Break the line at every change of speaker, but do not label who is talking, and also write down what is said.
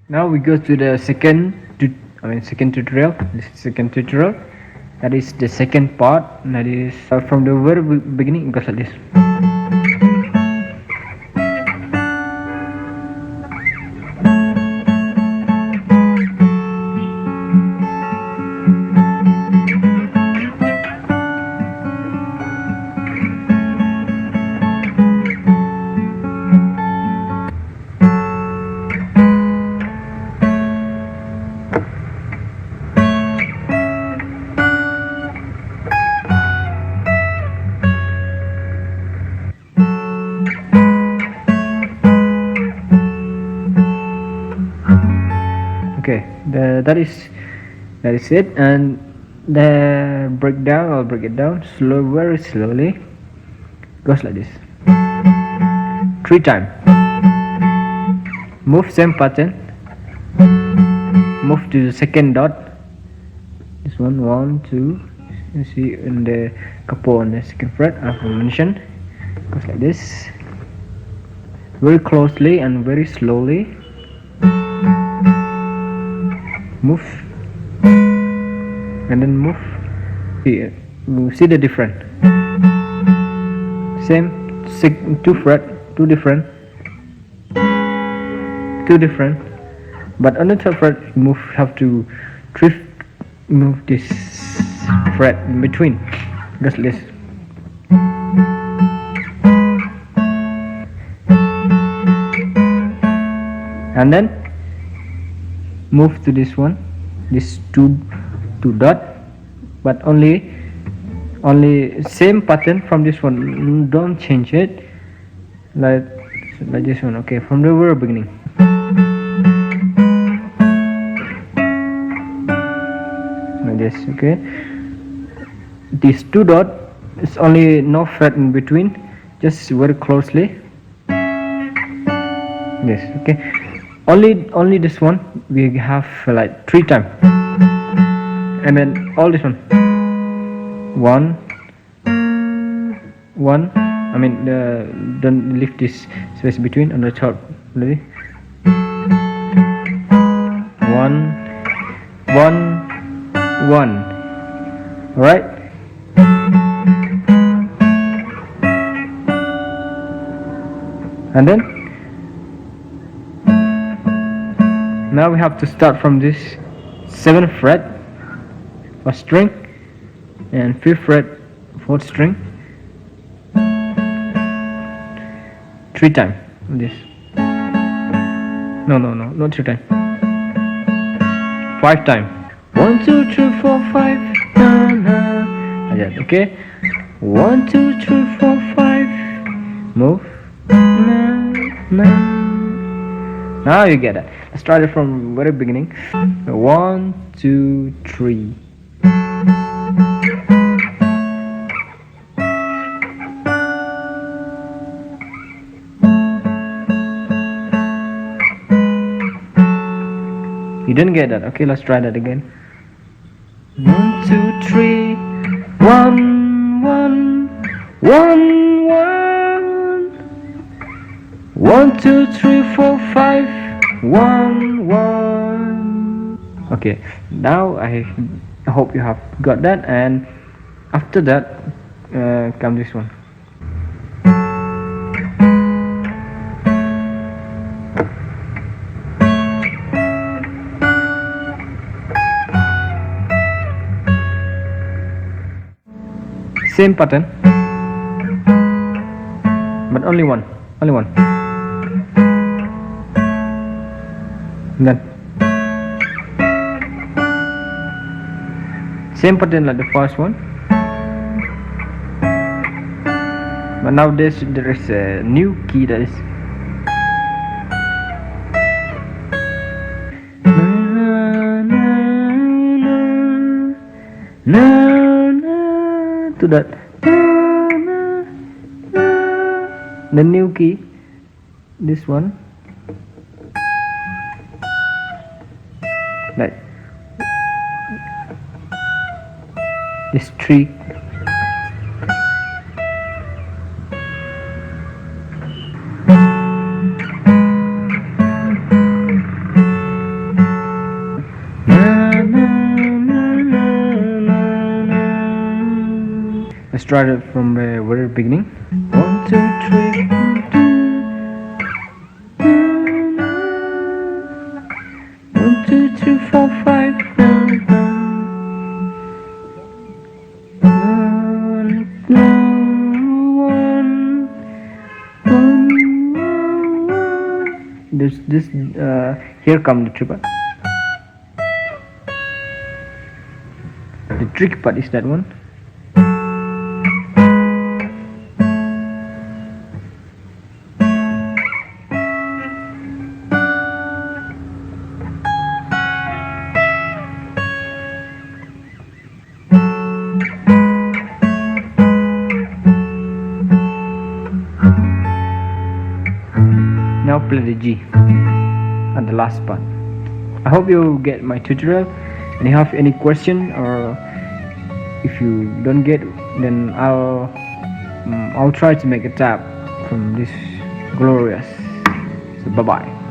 Now we go to the second tutorial. This is second tutorial. That is the second part. That is from the very beginning. It goes like this. Okay, that is it, and the breakdown, I'll break it down very slowly. Goes like this. 3 times. Move same pattern. Move to the second dot. This one, 1, 2. You see in the couple on the second fret I've mentioned. Goes like this. Very closely and very slowly. Move and then move. See the difference. Same 2 fret, two different, but on the third fret move, have to move this fret in between, just this. And then move to this one, this two dot, but only same pattern from this one. Don't change it, like this one. Okay, from the very beginning. Like this. Okay, this 2 dot is only no fret in between, just very closely. This. Okay, only this one we have like 3 times, and then all this one. 1. I mean, don't leave this space between on the top. Ready? 1, 1. Alright. And then now we have to start from this 7th fret, 1st string, and 5th fret, 4th string. 3 times. This. No, not 3 times. 5 times. 1, 2, 3, 4, 5. Na, na. Like that. Okay. 1, 2, 3, 4, 5. Move. Na, na. Now you get it. Let's start it from very beginning. 1, 2, 3. You didn't get that. Okay, let's try that again. 1, 2, 3. 1, 1. 1, 1. 1, 2, 3, 4, 5. 1, 1. Okay, now I hope you have got that, and after that come this one. Same pattern, but only one. And then same pattern like the first one, but now there is a new key, that is to that. The new key, this one, like this 3. start it from the very beginning. 1, 2, 3, 1, 2, 3, 4, 5. 1. This here come the triple. The trick part is that one. Now play the G at the last part. I hope you get my tutorial, and if you have any question or if you don't get, then I'll try to make a tab from this glorious. So bye bye.